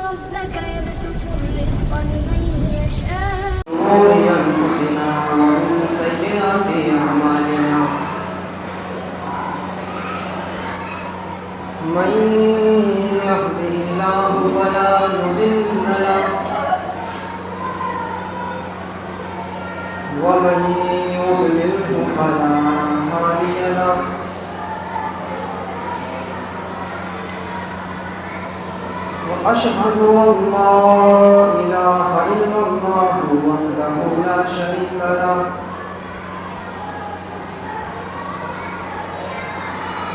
ربك يبسط الرزق لمن يشاء شرور أنفسنا ومن سيئات أعمالنا من يهده الله فلا مضل له ومن يضلله فلا هادي له وأشهد أن لا إله إلا الله وحده لا شريك له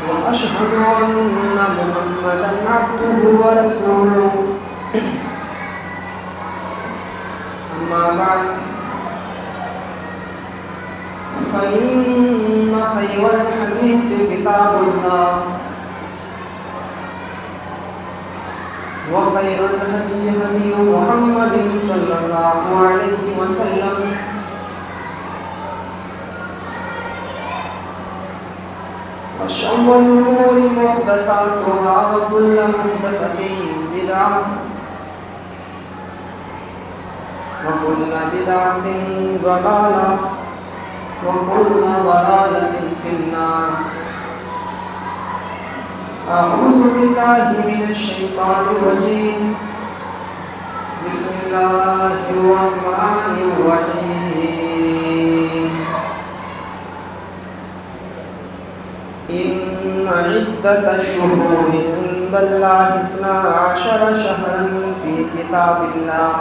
وأشهد أن محمدا عبده ورسوله أما بعد فإن خير الحديث كتاب الله وخير الهدي هدي محمد صلى الله عليه وسلم وشر الأمور محدثاتها وكل محدثة بدعة وكل بدعة ضلالة وكل ضلالة في النار. أعوذ بالله من الشيطان الرجيم. بسم الله الرحمن الرحيم. إن عدة الشهور عند الله 12 شهرا في كتاب الله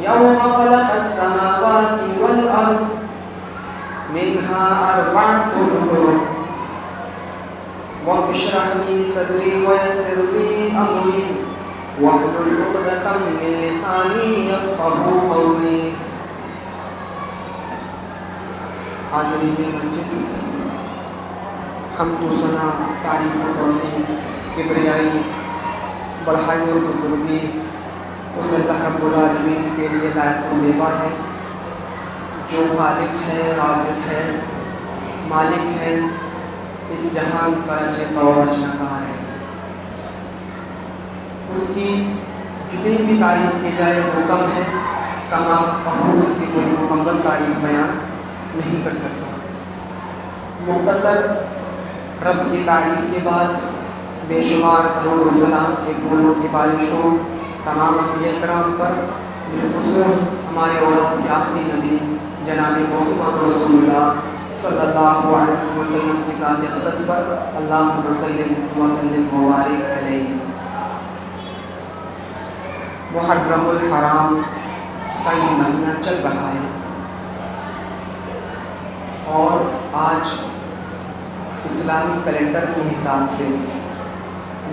يوم خلق السماوات والأرض منها 4 حرم رب اشرح لي صدري ويسر لي أمري واحلل عقدة من لساني يفقهوا قولي. حاضرین مسجد، حمد و ثنا، تعریف و توصیف، کبریائی، بڑھائی اور بزرگی اس اللہ رب العالمین کے لیے لائق و زیبا ہے جو خالق ہے، رازق ہے، مالک ہے، اس جہان کا جیتا و رچنہار ہے. اس کی جتنی بھی تعریف کی جائے وہ کم ہے، کما اس کی کوئی مکمل تعریف بیان نہیں کر سکتا. مختصر رب کی تعریف کے بعد بے شمار درود و سلام کے پھولوں کی بارشوں تمام انبیاء کرام پر، بالخصوص ہمارے اولاد کے آخری نبی جناب محمد رسول اللہ صلی اللہ علیہ وسلم کی ذات اقدس پر اللہم صلی وسلم وبارک علیہ. محرم الحرام کا یہ مہینہ چل رہا ہے اور آج اسلامی کیلنڈر کے حساب سے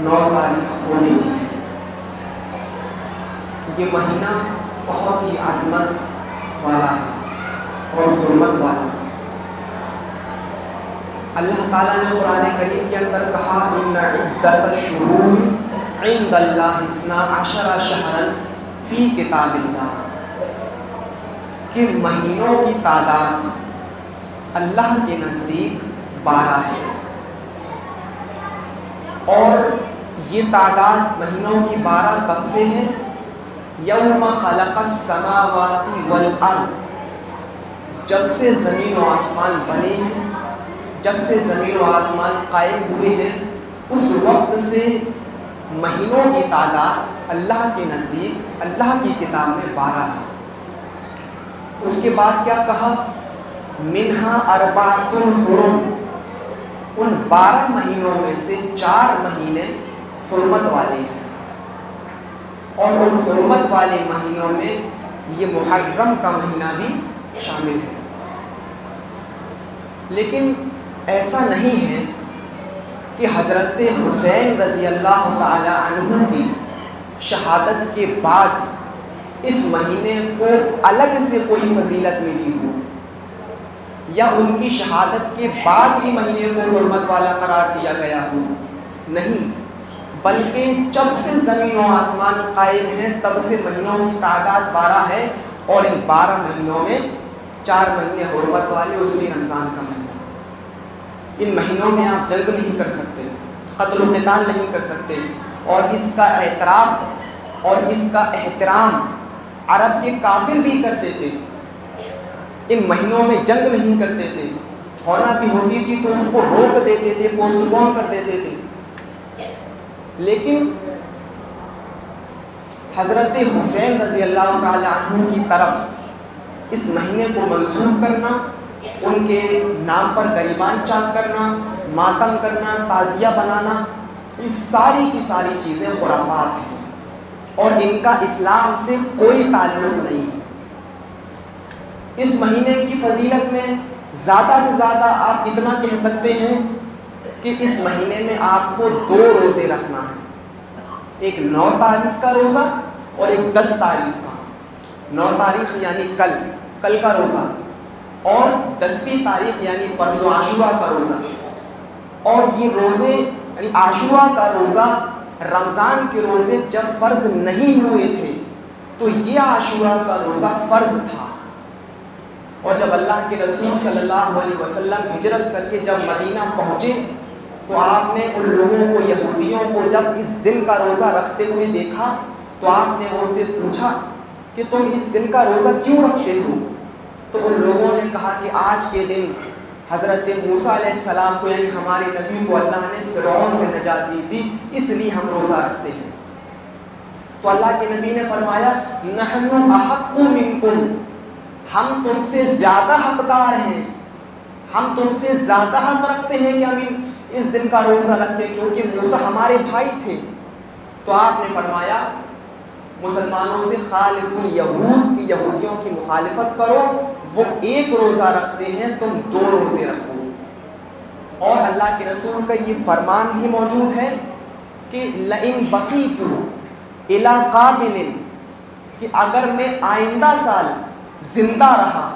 9 تاریخ ہو چکی ہے. یہ مہینہ بہت ہی عظمت والا ہے اور حرمت والا. اللہ تعالیٰ نے قرآن کریم کے اندر کہا ان عدت الشہور عند اللہ 12 شہرا فی کتاب اللہ، کہ مہینوں کی تعداد اللہ کے نزدیک 12 ہے. اور یہ تعداد مہینوں کی 12 کب سے ہے؟ یوم خلق السماوات والارض، جب سے زمین و آسمان بنے ہیں، جب سے زمین و آسمان قائم ہوئے ہیں، اس وقت سے مہینوں کی تعداد اللہ کے نزدیک اللہ کی کتاب میں 12 ہے. اس کے بعد کیا کہا؟ منہا 4 حرم، ان 12 مہینوں میں سے 4 مہینے حرمت والے ہیں، اور ان حرمت والے مہینوں میں یہ محرم کا مہینہ بھی شامل ہے. لیکن ایسا نہیں ہے کہ حضرت حسین رضی اللہ تعالی عنہ کی شہادت کے بعد اس مہینے کو الگ سے کوئی فضیلت ملی ہو، یا ان کی شہادت کے بعد ہی مہینے کو حرمت والا قرار دیا گیا ہو. نہیں، بلکہ جب سے زمین و آسمان قائم ہیں تب سے مہینوں کی تعداد 12 ہے، اور ان 12 مہینوں میں 4 مہینے حرمت والے، اس میں رمضان کا مہینہ. ان مہینوں میں آپ جنگ نہیں کر سکتے، قتل و قتال نہیں کر سکتے، اور اس کا اعتراف اور اس کا احترام عرب کے کافر بھی کرتے تھے. ان مہینوں میں جنگ نہیں کرتے تھے، ہونا بھی ہوتی تھی تو اس کو روک دیتے تھے، پوسٹ پون کر دیتے تھے. لیکن حضرت حسین رضی اللہ تعالی عنہ کی طرف اس مہینے کو منسوخ کرنا، ان کے نام پر گریبان چاک کرنا، ماتم کرنا، تعزیہ بنانا، یہ ساری کی ساری چیزیں خرافات ہیں اور ان کا اسلام سے کوئی تعلق نہیں. اس مہینے کی فضیلت میں زیادہ سے زیادہ آپ اتنا کہہ سکتے ہیں کہ اس مہینے میں آپ کو 2 روزے رکھنا ہے، ایک 9 تاریخ کا روزہ اور ایک 10 تاریخ کا. 9 تاریخ یعنی کل کا روزہ، اور 10ویں تاریخ یعنی پرسوں عاشورہ کا روزہ. اور یہ روزے یعنی عاشورہ کا روزہ، رمضان کے روزے جب فرض نہیں ہوئے تھے تو یہ عاشورہ کا روزہ فرض تھا. اور جب اللہ کے رسول صلی اللہ علیہ وسلم ہجرت کر کے جب مدینہ پہنچے تو آپ نے ان لوگوں کو، یہودیوں کو، جب اس دن کا روزہ رکھتے ہوئے دیکھا تو آپ نے ان سے پوچھا کہ تم اس دن کا روزہ کیوں رکھتے ہو؟ تو ان لوگوں نے کہا کہ آج کے دن حضرت موسیٰ علیہ السلام کو یعنی ہمارے نبی کو اللہ نے فرعون سے نجات دی تھی، اس لیے ہم روزہ رکھتے ہیں. تو اللہ کے نبی نے فرمایا نحن احق منکم، ہم تم سے زیادہ حقدار ہیں، ہم تم سے زیادہ حق رکھتے ہیں کہ ہم اس دن کا روزہ رکھیں، کیونکہ موسیٰ ہمارے بھائی تھے. تو آپ نے فرمایا مسلمانوں سے خالف الیہود، کی یہودیوں کی مخالفت کرو، وہ 1 روزہ رکھتے ہیں، تم 2 روزے رکھو. اور اللہ کے رسول کا یہ فرمان بھی موجود ہے کہ لئن بقیت الی قابل، کہ اگر میں آئندہ سال زندہ رہا،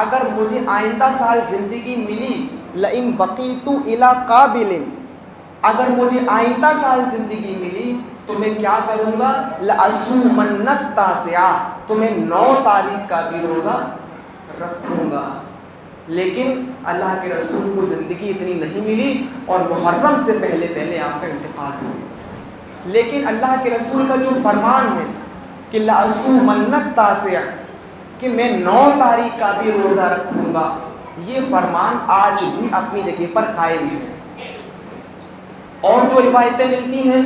اگر مجھے آئندہ سال زندگی ملی، لئن بقیت الی قابل، اگر مجھے آئندہ سال زندگی ملی تو میں کیا کروں گا، لأصومن التاسع، تو میں 9 تاریخ کا بھی روزہ رکھوں گا. لیکن اللہ کے رسول کو زندگی اتنی نہیں ملی اور محرم سے پہلے آپ کا انتقال ہو گیا. لیکن اللہ کے رسول کا جو فرمان ہے کہ لأصومن التاسع، کہ میں 9 تاریخ کا بھی روزہ رکھوں گا، یہ فرمان آج بھی اپنی جگہ پر قائم ہے. اور جو روایتیں ملتی ہیں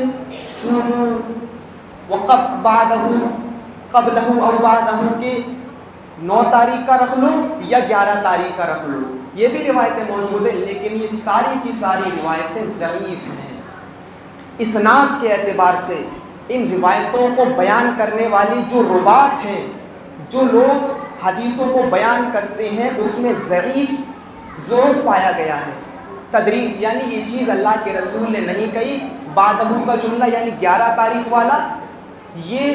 سومو قبلہ او بعدہ، کہ 9 تاریخ کا رکھ لو یا 11 تاریخ کا رکھ لو، یہ بھی روایتیں موجود ہیں. لیکن یہ ساری کی ساری روایتیں ضعیف ہیں. اسناد کے اعتبار سے ان روایتوں کو بیان کرنے والی جو روات ہیں، جو لوگ حدیثوں کو بیان کرتے ہیں، اس میں ضعیف پایا گیا ہے. تدریج یعنی یہ چیز اللہ کے رسول نے نہیں کہی. بعدہ کا جملہ یعنی 11 تاریخ والا، یہ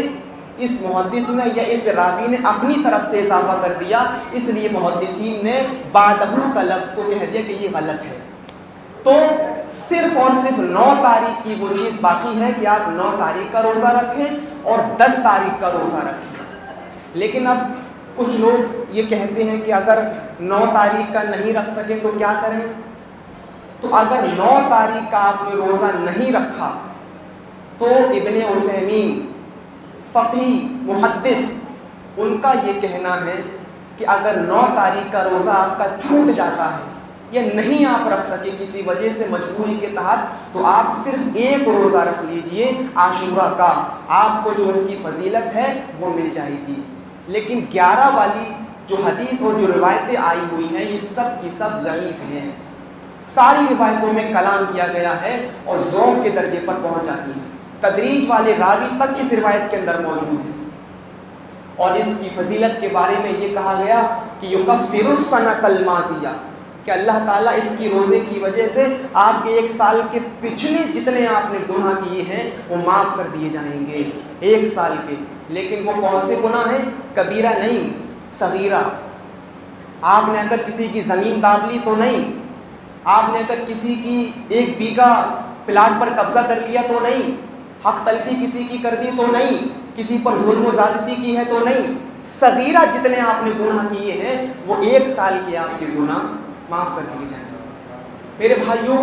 اس محدث نے یا اس راوی نے اپنی طرف سے اضافہ کر دیا، اس لیے محدثین نے بعدہ کا لفظ کو کہہ دیا کہ یہ غلط ہے. تو صرف اور صرف 9 تاریخ کی وہ چیز باقی ہے کہ آپ 9 تاریخ کا روزہ رکھیں اور 10 تاریخ کا روزہ رکھیں. لیکن اب کچھ لوگ یہ کہتے ہیں کہ اگر 9 تاریخ کا نہیں رکھ سکیں تو کیا کریں؟ تو اگر 9 تاریخ کا آپ نے روزہ نہیں رکھا تو ابن عثیمین فقیہ محدث، ان کا یہ کہنا ہے کہ اگر 9 تاریخ کا روزہ آپ کا چھوٹ جاتا ہے یا نہیں آپ رکھ سکے کسی وجہ سے مجبوری کے تحت، تو آپ صرف 1 روزہ رکھ لیجئے عاشورہ کا، آپ کو جو اس کی فضیلت ہے وہ مل جائے گی. لیکن 11 والی جو حدیث اور جو روایتیں آئی ہوئی ہیں یہ سب کی سب ضعیف ہیں. ساری روایتوں میں کلام کیا گیا ہے اور ضعف کے درجے پر پہنچ جاتی ہیں. تدریج والے راوی تک اس روایت کے اندر موجود ہیں. اور اس کی فضیلت کے بارے میں یہ کہا گیا کہ یکفر السنۃ الماضیہ، کہ اللہ تعالیٰ اس کی روزے کی وجہ سے آپ کے 1 سال کے پچھلے جتنے آپ نے گناہ کیے ہیں وہ معاف کر دیے جائیں گے 1 سال کے. لیکن وہ کون سے گناہ ہیں؟ کبیرہ نہیں، صغیرہ. آپ نے اگر کسی کی زمین داب لی تو نہیں، آپ نے اگر کسی کی 1 بیگھہ پلاٹ پر قبضہ کر لیا تو نہیں، حق تلفی کسی کی کر دی تو نہیں، کسی پر ظلم و زیادتی کی ہے تو نہیں. صغیرہ جتنے آپ نے گناہ کیے ہیں وہ 1 سال کے آپ کے گناہ معاف کر دیے جائیں گے. میرے بھائیوں،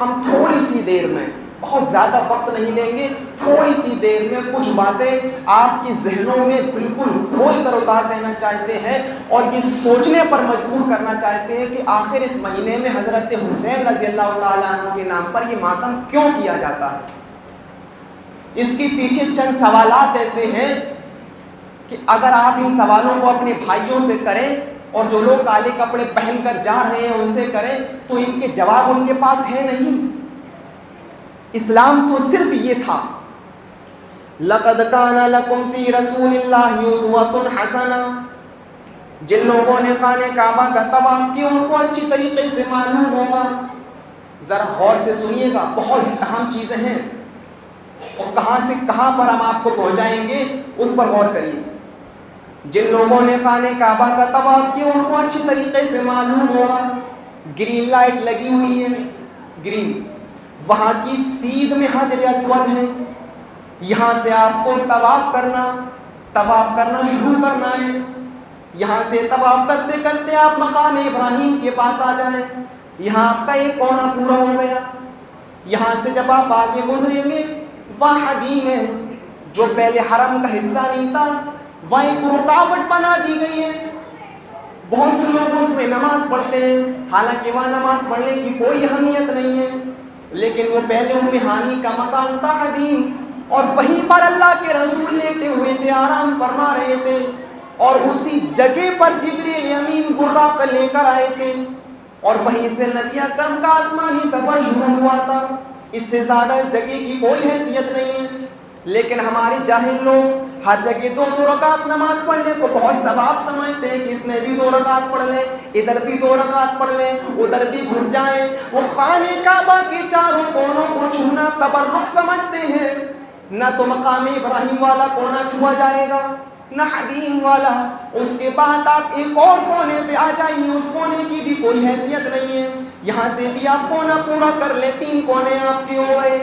ہم تھوڑی سی دیر میں بہت زیادہ وقت نہیں لیں گے، تھوڑی سی دیر میں کچھ باتیں آپ کی ذہنوں میں بالکل کھول کر اتار دینا چاہتے ہیں اور یہ سوچنے پر مجبور کرنا چاہتے ہیں کہ آخر اس مہینے میں حضرت حسین رضی اللہ تعالیٰ عنہ کے نام پر یہ ماتم کیوں کیا جاتا ہے۔ اس کے پیچھے چند سوالات ایسے ہیں کہ اگر آپ ان سوالوں کو اپنے بھائیوں سے کریں اور جو لوگ کالے کپڑے پہن کر جا رہے ہیں ان سے کریں تو ان کے جواب ان کے پاس ہے نہیں۔ اسلام تو صرف یہ تھا، لَقَدْ كَانَ لَكُمْ فِي رَسُولِ اللَّهِ أُسْوَةٌ حَسَنَةٌ، جن لوگوں نے خانہ کعبہ کا طواف کیا ان کو اچھی طریقے سے معلوم ہوگا۔ ذرا غور سے سنیے گا، بہت اہم چیزیں ہیں اور کہاں سے کہاں پر ہم آپ کو پہنچائیں گے اس پر غور کریے۔ جن لوگوں نے خانہ کعبہ کا طواف کیا ان کو اچھی طریقے سے معلوم ہوگا، گرین لائٹ لگی ہوئی ہے، گرین، وہاں کی سیدھ میں حجر اسود ہے، یہاں سے آپ کو طواف کرنا شروع کرنا ہے۔ یہاں سے طواف کرتے کرتے آپ مقام ابراہیم کے پاس آ جائیں، یہاں آپ کا ایک کونا پورا ہو گیا۔ یہاں سے جب آپ آگے گزریں گے وہاں حدیم ہے جو پہلے حرم کا حصہ نہیں تھا، وہاں ایک رکاوٹ بنا دی گئی ہے۔ بہت سے لوگ اس میں نماز پڑھتے ہیں، حالانکہ وہاں نماز پڑھنے کی کوئی اہمیت نہیں ہے، لیکن وہ پہلے ام ہانی کا مکان تھا قدیم، اور وہیں پر اللہ کے رسول لیٹے ہوئے تھے، آرام فرما رہے تھے، اور اسی جگہ پر جبریل امین براق لے کر آئے تھے، اور وہیں سے نبی اکرم کا آسمانی سفر شروع ہوا تھا۔ اس سے زیادہ اس جگہ کی کوئی حیثیت نہیں ہے، لیکن ہمارے جاہل لوگ ہر جگہ دو رکعت نماز پڑھنے کو بہت ثواب سمجھتے ہیں کہ اس میں بھی 2 رکعت پڑھ لیں، ادھر بھی 2 رکعت پڑھ لیں، ادھر بھی گھس جائیں۔ وہ خانہ کعبہ کے چاروں کونوں کو چھونا تبرک سمجھتے ہیں، نہ تو مقام ابراہیم والا کونا چھوا جائے گا نہ حدیم والا، اس کے بعد آپ ایک اور کونے پہ آ جائیے، اس کونے کی بھی کوئی حیثیت نہیں ہے، یہاں سے بھی آپ کونا پورا کر لیں، 3 کونے آپ کے ہو گئے۔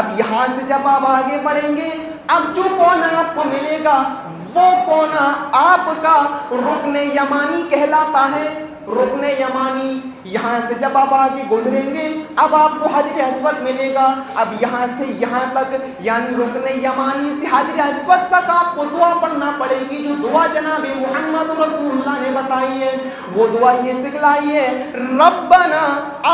اب یہاں سے جب آپ آگے بڑھیں گے، اب جو کونا آپ کو ملے گا وہ کونا آپ کا رکن یمانی کہلاتا ہے، رکن یمانی۔ یہاں سے جب آپ آگے گزریں گے اب آپ کو حجر اسود ملے گا، اب یہاں سے یہاں تک یعنی رکن یمانی سے حجر اسود تک آپ کو دعا پڑھنا پڑے گی، جو دعا جناب محمد رسول اللہ نے بتائی ہے، وہ دعا یہ سکھلائی ہے، ربنا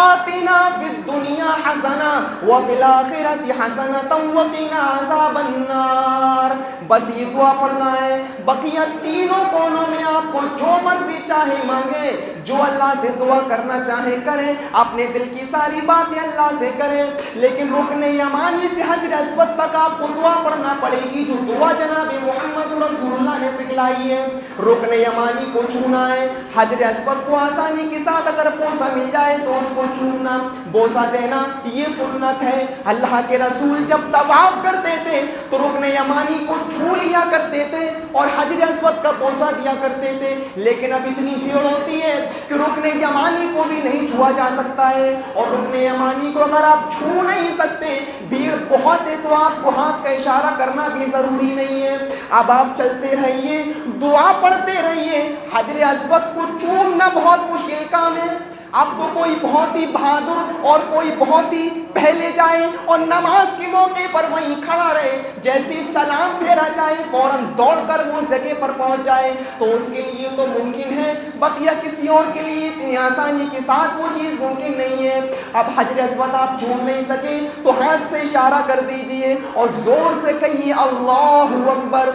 آتنا فی الدنیا حسنہ وفی الآخرۃ حسنۃ وقنا عذاب النار۔ بس یہ دعا پڑھنا ہے، بقیہ تینوں کونوں میں آپ کو جو مرضی چاہے مانگے، جو اللہ سے دعا کرنا چاہے کریں، اپنے دل کی ساری باتیں اللہ سے کریں، لیکن رکن یمانی سے حجر اسود تک آپ کو دعا پڑھنا پڑے گی، جو دعا جناب محمد رسول اللہ نے سکھلائی ہے۔ رکن یمانی کو چھونا ہے، حجر اسود کو آسانی کے ساتھ اگر بوسہ مل جائے تو اس کو چھونا، بوسہ دینا یہ سنت ہے۔ اللہ کے رسول جب طواف کرتے تھے تو رکن یمانی کو چھو لیا کرتے تھے اور حجر اسود کا بوسہ دیا کرتے تھے، لیکن اب اتنی بھیڑ ہوتی ہے کہ رکن یمانی کو بھی نہیں چھوا جا سکتا ہے، اور رکن یمانی کو اگر آپ چھو نہیں سکتے، بھیڑ بہت ہے، تو آپ کو ہاتھ کا اشارہ کرنا بھی ضروری نہیں ہے۔ اب آپ چلتے رہیے، دعا پڑھتے رہیے، حجر اسود کو چومنا بہت مشکل کام ہے۔ اب تو کوئی بہت ہی بہادر اور کوئی بہت ہی پہلے جائے اور نماز کے موقع پر وہیں کھڑا رہے، جیسے سلام پھیرا جائے فوراً دوڑ کر وہ اس جگہ پر پہنچ جائے، تو اس کے لیے تو ممکن ہے، بقیہ کسی اور کے لیے اتنی آسانی کے ساتھ وہ چیز ممکن نہیں ہے۔ اب حجر اسود آپ چھو نہیں سکے تو ہاتھ سے اشارہ کر دیجئے اور زور سے کہیے اللہ اکبر،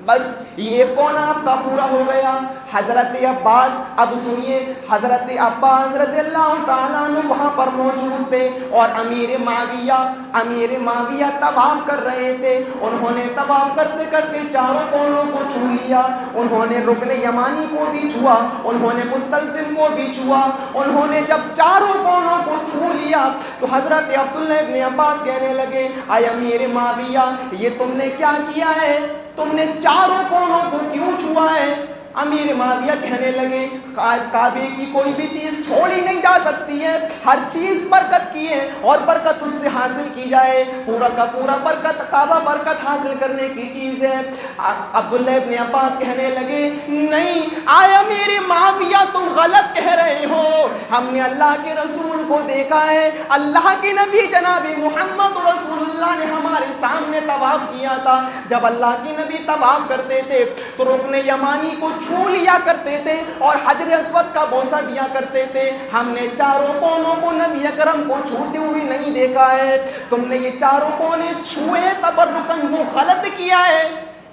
بس یہ کونا آپ کا پورا ہو گیا۔ حضرت عباس، اب سنیے، حضرت عباس رضی اللہ تعالیٰ عنہ وہاں پر موجود تھے اور امیر معاویہ طواف کر رہے تھے۔ انہوں نے طواف کرتے کرتے چاروں کونوں کو چھو لیا، انہوں نے رکن یمانی کو بھی چھوا، انہوں نے مستلزم کو بھی چھوا، انہوں نے جب چاروں کونوں کو چھو لیا تو حضرت عبداللہ ابن عباس کہنے لگے، اے امیر معاویہ، یہ تم نے کیا کیا ہے؟ تم نے چاروں کونوں کو کیوں چھوا ہے؟ امیر معاویہ کہنے لگے کعبے کی کوئی بھی چیز چھوڑی نہیں جا سکتی ہے، ہر چیز برکت کی ہے اور برکت اس سے حاصل کی جائے، پورا کا پورا برکت کعبہ برکت حاصل کرنے کی چیز ہے۔ عبداللہ ابن عباس کہنے لگے نہیں آیا میرے معاویہ تم غلط کہہ رہے ہو، ہم نے اللہ کے رسول کو دیکھا ہے، اللہ کے نبی جناب محمد رسول اللہ نے ہمارے سامنے طواف کیا تھا، جب اللہ کے نبی طواف کرتے تھے تو رکن یمانی کو چھو لیا کرتے تھے اور حجر اسود کا بوسہ دیا کرتے تھے، ہم نے چاروں کونوں کو نبی اکرم کو چھوتے ہوئے نہیں دیکھا ہے، تم نے یہ چاروں کونے چھوئے تبرکن وہ غلط کیا ہے۔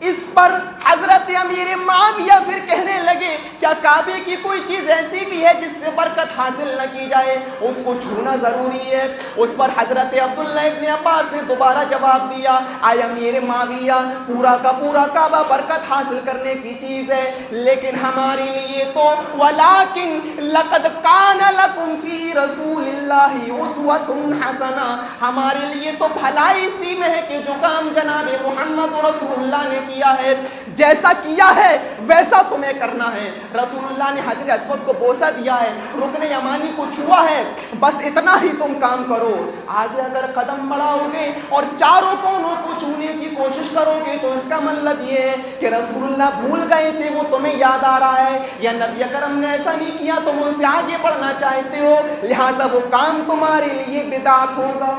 اس پر حضرت امیر معاویہ پھر کہنے لگے کیا کعبے کی کوئی چیز ایسی بھی ہے جس سے برکت حاصل نہ کی جائے، اس کو چھونا ضروری ہے۔ اس پر حضرت عبداللہ ابن عباس نے دوبارہ جواب دیا آیا امیر معاویہ پورا کا پورا کعبہ برکت حاصل کرنے کی چیز ہے، لیکن ہمارے لیے تو ولیکن لقد کان لکم فی رسول اللہ اسوۃ حسنہ، ہمارے لیے تو بھلائی اسی میں ہے کہ جو کام جناب محمد رسول اللہ نے کیا ہے، جیسا کیا ہے ویسا تمہیں کرنا ہے۔ رسول اللہ نے حجر اسود کو بوسہ دیا ہے، رکن یمانی کو چھوا ہے، بس اتنا ہی تم کام کرو۔ آگے اگر قدم بڑھاؤ گے اور چاروں کونوں کو چھونے کی کوشش کرو گے تو اس کا مطلب یہ ہے کہ رسول اللہ بھول گئے تھے وہ تمہیں یاد آ رہا ہے، یا نبی اکرم نے ایسا نہیں کیا تم ان سے آگے بڑھنا چاہتے ہو، لہٰذا وہ کام تمہارے لیے بدعت ہوگا۔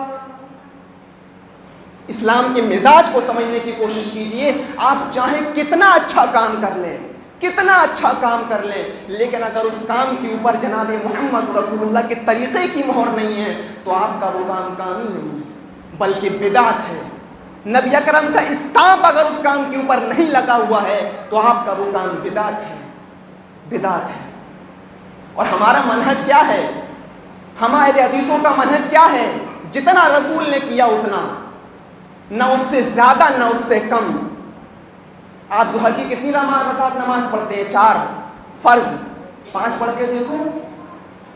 اسلام کے مزاج کو سمجھنے کی کوشش کیجئے، آپ چاہیں کتنا اچھا کام کر لیں، کتنا اچھا کام کر لیں، لیکن اگر اس کام کے اوپر جناب محمد رسول اللہ کے طریقے کی مہر نہیں ہے تو آپ کا وہ کام ہی نہیں ہے بلکہ بدعت ہے۔ نبی اکرم کا اسٹامپ اگر اس کام کے اوپر نہیں لگا ہوا ہے تو آپ کا وہ کام بدعت ہے، بدعت ہے۔ اور ہمارا منہج کیا ہے؟ ہمارے حدیثوں کا منہج کیا ہے؟ جتنا رسول نے کیا اتنا، نہ اس سے زیادہ نہ اس سے کم۔ آپ ظہر کی کتنی رکعت نماز پڑھتے ہیں؟ 4 فرض، 5 پڑھ کے دیکھو،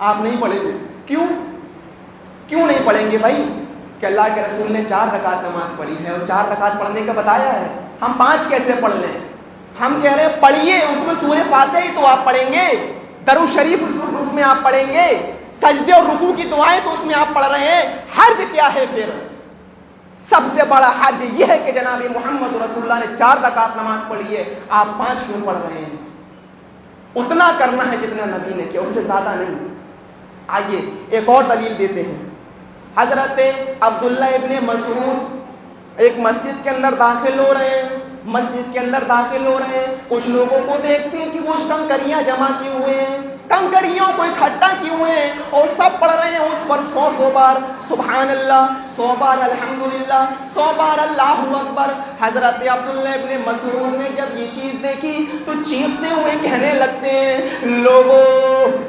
آپ نہیں پڑھیں گے۔ کیوں نہیں پڑھیں گے بھائی؟ کہ اللہ کے رسول نے 4 رکعت نماز پڑھی ہے اور 4 رکعت پڑھنے کا بتایا ہے، ہم 5 کیسے پڑھ لیں؟ ہم کہہ رہے ہیں پڑھیے، اس میں سورہ فاتحہ ہی تو آپ پڑھیں گے، درود شریف اس میں آپ پڑھیں گے، سجدے اور رکوع کی دعائیں تو اس میں آپ پڑھ رہے ہیں، حرج کیا ہے پھر؟ سب سے بڑا حج یہ ہے کہ جناب محمد رسول اللہ نے 4 رکعت نماز پڑھی ہے، آپ 5 کیوں پڑھ رہے ہیں؟ اتنا کرنا ہے جتنا نبی نے کیا، اس سے زیادہ نہیں۔ آئیے ایک اور دلیل دیتے ہیں۔ حضرت عبداللہ ابن مسعود ایک مسجد کے اندر داخل ہو رہے ہیں، مسجد کے اندر داخل ہو رہے ہیں، کچھ لوگوں کو دیکھتے ہیں کہ وہ کنکریاں جمع کیے ہوئے ہیں، کنکریوں کو اکٹھا کیے ہوئے ہیں اور سب پڑھ رہے ہیں اس پر 100 بار سبحان اللہ، 100 بار الحمدللہ، 100 بار اللہ اکبر۔ حضرت عبداللہ ابن مسعود نے جب یہ چیز دیکھی تو چیختے ہوئے کہنے لگتے ہیں لوگوں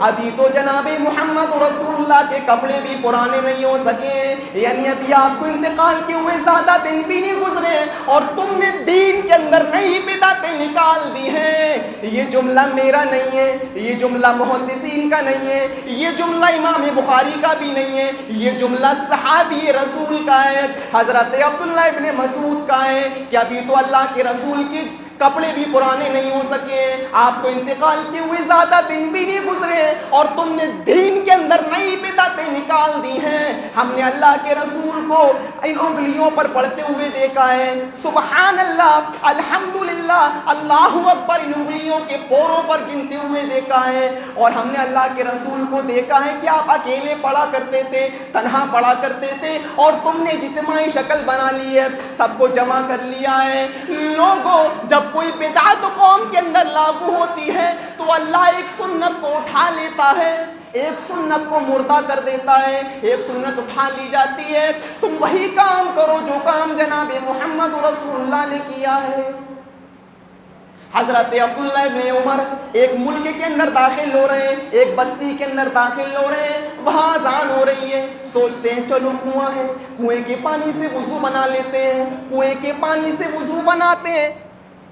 ابھی تو جناب محمد رسول اللہ کے کپڑے بھی پرانے نہیں ہو سکے، یعنی ابھی آپ کو انتقال کیے ہوئے زیادہ دن بھی نہیں گزرے اور تم نے دین کے اندر نئی بدعتیں نکال دی ہیں۔ یہ جملہ میرا نہیں ہے، یہ جملہ محدثین کا نہیں ہے، یہ جملہ امام بخاری کا بھی نہیں ہے، یہ جملہ صحابی رسول کا ہے، حضرت عبداللہ ابن مسعود کا ہے کہ ابھی تو اللہ کے رسول کی کپڑے بھی پرانے نہیں ہو سکے، آپ کو انتقال کیے ہوئے زیادہ دن بھی نہیں گزرے اور تم نے دین کے اندر نئی بدعتیں نکال دی ہیں۔ ہم نے اللہ کے رسول کو ان انگلیوں پر پڑھتے ہوئے دیکھا ہے، سبحان اللہ، الحمدللہ، اللہ اکبر ان انگلیوں کے پوروں پر گنتے ہوئے دیکھا ہے، اور ہم نے اللہ کے رسول کو دیکھا ہے کہ آپ اکیلے پڑھا کرتے تھے، تنہا پڑھا کرتے تھے، اور تم نے اجتماعی شکل بنا لی ہے، سب کو جمع کر لیا ہے۔ لوگوں جب کوئی بدعت قوم کے اندر لاگو ہوتی ہے تو اللہ ایک سنت کو اٹھا لیتا ہے، ایک سنت کو مردہ کر دیتا ہے، ایک سنت اٹھا لی جاتی ہے، تم وہی کام کرو جو کام جناب محمد رسول اللہ نے کیا ہے۔ حضرت عبداللہ ابن عمر ایک ملک کے اندر داخل ہو رہے ہیں، ایک بستی کے اندر داخل ہو رہے ہیں، وہاں اذان ہو رہی ہے، سوچتے ہیں چلو کنواں ہے، کنویں کے پانی سے وضو بنا لیتے ہیں، کنویں کے پانی سے وضو بناتے ہیں،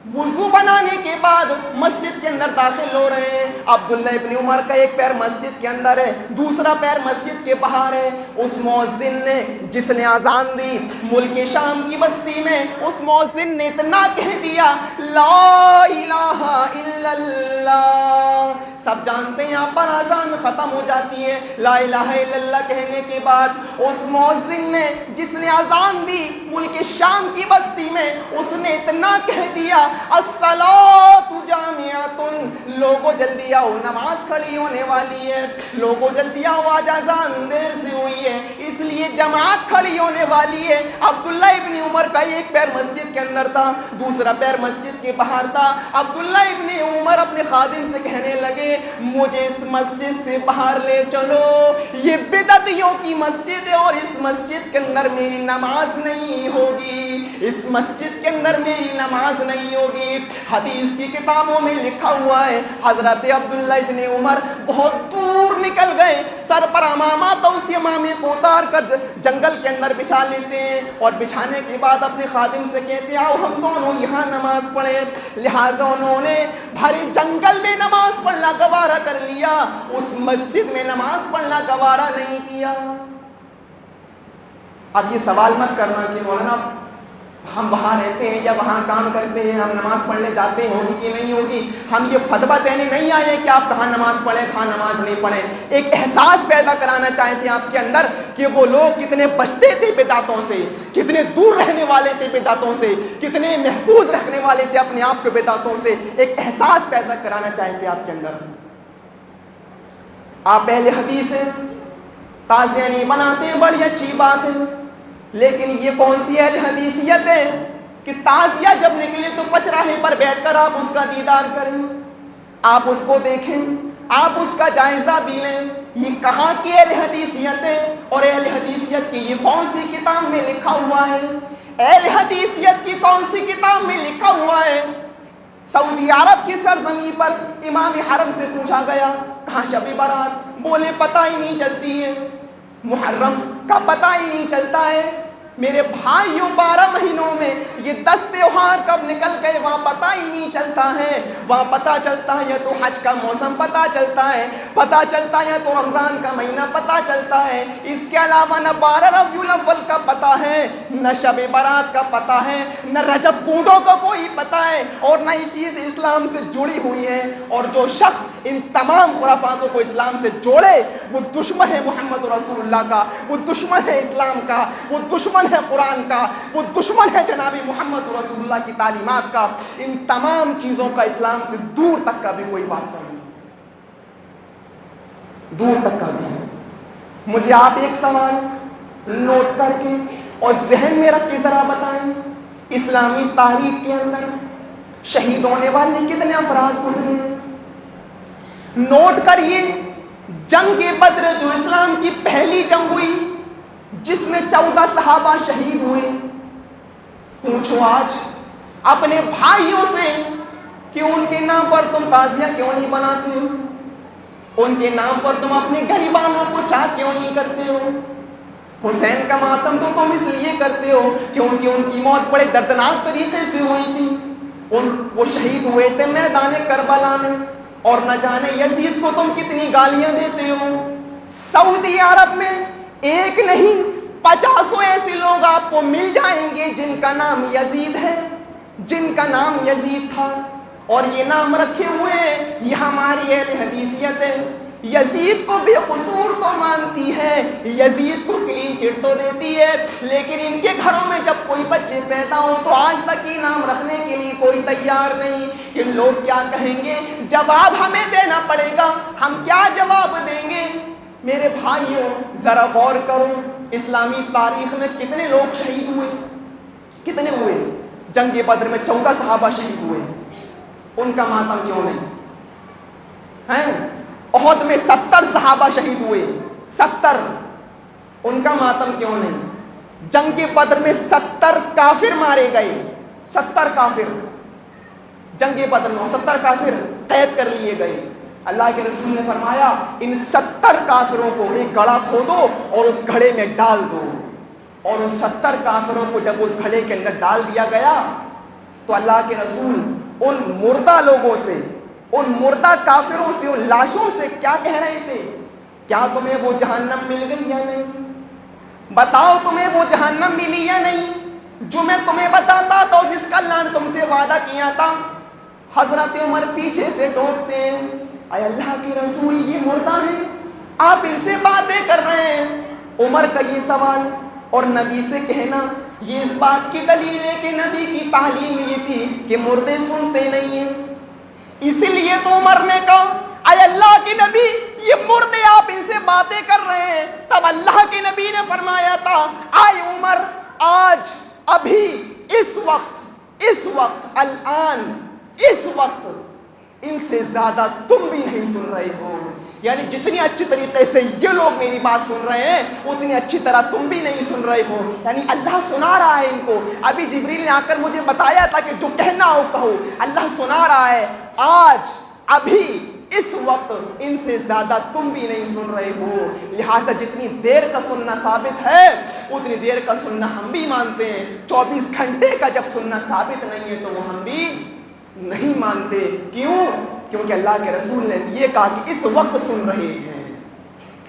وضو بنانے کے بعد مسجد کے اندر داخل ہو رہے ہیں. عبداللہ ابن عمر کا ایک پیر مسجد کے اندر ہے, دوسرا پیر مسجد کے باہر ہے. اس مؤذن نے, جس نے اذان دی ملک شام کی بستی میں, اس مؤذن نے اتنا کہہ دیا لا الہ الا اللہ. سب جانتے ہیں یہاں پر اذان ختم ہو جاتی ہے. لا الہ الا اللہ کہنے کے بعد اس مؤذن نے, جس نے اذان دی ملک شام کی بستی میں, اس نے اتنا کہہ دیا الصلاۃ جامعۃ, لوگوں جلدی آؤ نماز کھڑی ہونے والی ہے, لوگوں جلدی آؤ آج اذان دیر سے ہوئی ہے اس لیے جماعت کھڑی ہونے والی ہے. عبداللہ ابن عمر کا ایک پیر مسجد کے اندر تھا, دوسرا پیر مسجد کے باہر تھا. عبداللہ ابن عمر اپنے خادم سے کہنے لگے مجھے اس مسجد سے باہر لے چلو, یہ بدعتیوں کی مسجد ہے اور اس مسجد کے اندر میری نماز نہیں ہوگی, اس مسجد کے اندر میری نماز نہیں ہوگی. حدیث کی کتابوں میں لکھا ہوا ہے حضرت عبداللہ ابن عمر بہت دور نکل گئے, سر پر امامہ تو اس امامے کو اتار کر جنگل کے اندر بچھا لیتے ہیں, اور بچھانے کے بعد اپنے خادم سے کہتے ہیں آؤ ہم دونوں یہاں نماز پڑھیں. لہٰذا انہوں نے بھری جنگل میں نماز پڑھنا گوارا کر لیا, اس مسجد میں نماز پڑھنا گوارا نہیں کیا. اب یہ سوال مت کرنا کہ مولانا ہم وہاں رہتے ہیں یا وہاں کام کرتے ہیں, ہم نماز پڑھنے جاتے ہیں ہوگی کہ نہیں ہوگی. ہم یہ فتویٰ دینے نہیں آئے کہ آپ کہاں نماز پڑھیں کہاں نماز نہیں پڑھیں. ایک احساس پیدا کرانا چاہتے ہیں آپ کے اندر کہ وہ لوگ کتنے بچتے تھے بدعتوں سے, کتنے دور رہنے والے تھے بدعتوں سے, کتنے محفوظ رکھنے والے تھے اپنے آپ کو بدعتوں سے. ایک احساس پیدا کرانا چاہتے ہیں آپ کے اندر. آپ اہل حدیث ہیں, تازیہ نہیں بناتے ہیں, بڑی اچھی بات ہے, لیکن یہ کون سی اہل حدیثیت ہے کہ تعزیہ جب نکلے تو پچراہے پر بیٹھ کر آپ اس کا دیدار کریں, آپ اس کو دیکھیں, آپ اس کا جائزہ بھی لیں. یہ کہاں کی اہل حدیثیت ہے اور اہل حدیثیت کی یہ کون سی کتاب میں لکھا ہوا ہے؟ اہل حدیثیت کی کون سی کتاب میں لکھا ہوا ہے؟ سعودی عرب کی سرزمین پر امام حرم سے پوچھا گیا کہاں شب برات, بولے پتہ ہی نہیں چلتی ہے, محرم کا پتہ ہی نہیں چلتا ہے. میرے بھائیوں 12 مہینوں میں یہ 10 تیوہار کب نکل گئے وہاں پتہ ہی نہیں چلتا ہے. وہاں پتہ چلتا ہے یا تو حج کا موسم پتہ چلتا ہے, پتہ چلتا ہے یا تو رمضان کا مہینہ پتہ چلتا ہے. اس کے علاوہ نہ 12 ربیع الاول کا پتہ ہے, نہ شب برات کا پتہ ہے, نہ رجب کوڈوں کا کوئی پتہ ہے, اور نہ یہ چیز اسلام سے جڑی ہوئی ہے. اور جو شخص ان تمام خرافاتوں کو اسلام سے جوڑے وہ دشمن ہے محمد رسول اللہ کا, وہ دشمن ہے اسلام کا, وہ دشمن ہے قرآن کا, وہ دشمن ہے جناب محمد رسول اللہ کی تعلیمات کا. ان تمام چیزوں کا اسلام سے دور تک کا بھی کوئی واسطہ نہیں, دور تک کا بھی. مجھے آپ ایک سوال نوٹ کر کے اور ذہن میں رکھ کے ذرا بتائیں, اسلامی تاریخ کے اندر شہید ہونے والے کتنے افراد گزرے ہیں؟ نوٹ کریے, جنگ بدر جو اسلام کی پہلی جنگ ہوئی جس میں 14 صحابہ شہید ہوئے, پوچھو آج اپنے بھائیوں سے کہ ان کے نام پر تم تعزیہ کیوں نہیں بناتے ہو, ان کے نام پر تم اپنے غریبانوں کو چاہ کیوں نہیں کرتے ہو. حسین کا ماتم تو تم اس لیے کرتے ہو کیونکہ ان کی موت بڑے دردناک طریقے سے ہوئی تھی, وہ شہید ہوئے تھے میدان کربلا میں, اور نہ جانے یزید کو تم کتنی گالیاں دیتے ہو. سعودی عرب میں ایک نہیں 50 ایسے لوگ آپ کو مل جائیں گے جن کا نام یزید ہے, جن کا نام یزید تھا, اور یہ نام رکھے ہوئے ہیں. یہ ہماری اہل حدیثیت ہے. یزید کو بے قصور تو مانتی ہے, یزید کو کلین چٹ تو دیتی ہے, لیکن ان کے گھروں میں جب کوئی بچے پیدا ہو تو آج تک یہ نام رکھنے کے لیے کوئی تیار نہیں کہ لوگ کیا کہیں گے. جواب ہمیں دینا پڑے گا, ہم کیا جواب دیں گے؟ میرے بھائیوں ذرا غور کرو, اسلامی تاریخ میں کتنے لوگ شہید ہوئے, کتنے ہوئے؟ جنگ بدر میں 14 صحابہ شہید ہوئے, ان کا ماتم کیوں نہیں ہیں؟ احد میں 70 صحابہ شہید ہوئے, 70, ان کا ماتم کیوں نہیں؟ جنگ بدر میں 70 کافر مارے گئے, 70 کافر جنگ بدر میں, 70 کافر قید کر لیے گئے. اللہ کے رسول نے فرمایا ان 70 کافروں کو ایک گڑھا کھودو اور اس گھڑے میں ڈال دو, اور ان 70 کافروں کو جب اس گھڑے کے اندر ڈال دیا گیا تو اللہ کے رسول ان مردہ لوگوں سے، ان مردہ کافروں سے، ان لاشوں سے کیا کہہ رہے تھے؟ کیا تمہیں وہ جہنم مل گئی یا نہیں؟ بتاؤ تمہیں وہ جہنم ملی یا نہیں جو میں تمہیں بتاتا تھا اور جس کا اللہ نے تم سے وعدہ کیا تھا؟ حضرت عمر پیچھے سے ڈانٹتے ہیں، اے اللہ کے رسول یہ مردہ ہیں، آپ ان سے باتیں کر رہے ہیں۔ عمر کا یہ سوال اور نبی سے کہنا یہ اس بات کی دلیل ہے کہ نبی کی تعلیم یہ تھی کہ مردے سنتے نہیں ہیں۔ اسی لیے تو عمر نے کہا اے اللہ کے نبی یہ مردے آپ ان سے باتیں کر رہے ہیں۔ تب اللہ کے نبی نے فرمایا تھا اے عمر آج ابھی اس وقت الان اس وقت ان سے زیادہ تم بھی نہیں سن رہے ہو، یعنی جتنی اچھی طریقے سے یہ لوگ میری بات سن رہے ہیں اتنی اچھی طرح تم بھی نہیں سن رہے ہو، یعنی اللہ سنا رہا ہے ان کو۔ ابھی جبریل نے آ کر مجھے بتایا تھا کہ جو کہنا ہو کہو، اللہ سنا رہا ہے آج ابھی اس وقت ان سے زیادہ تم بھی نہیں سن رہے ہو، لہٰذا جتنی دیر کا سننا ثابت ہے اتنی دیر کا سننا ہم بھی مانتے ہیں۔ 24 گھنٹے کا جب سننا ثابت نہیں ہے تو وہ ہم بھی نہیں مانتے۔ کیوں؟ کیونکہ اللہ کے رسول نے یہ کہا کہ اس وقت سن رہے ہیں۔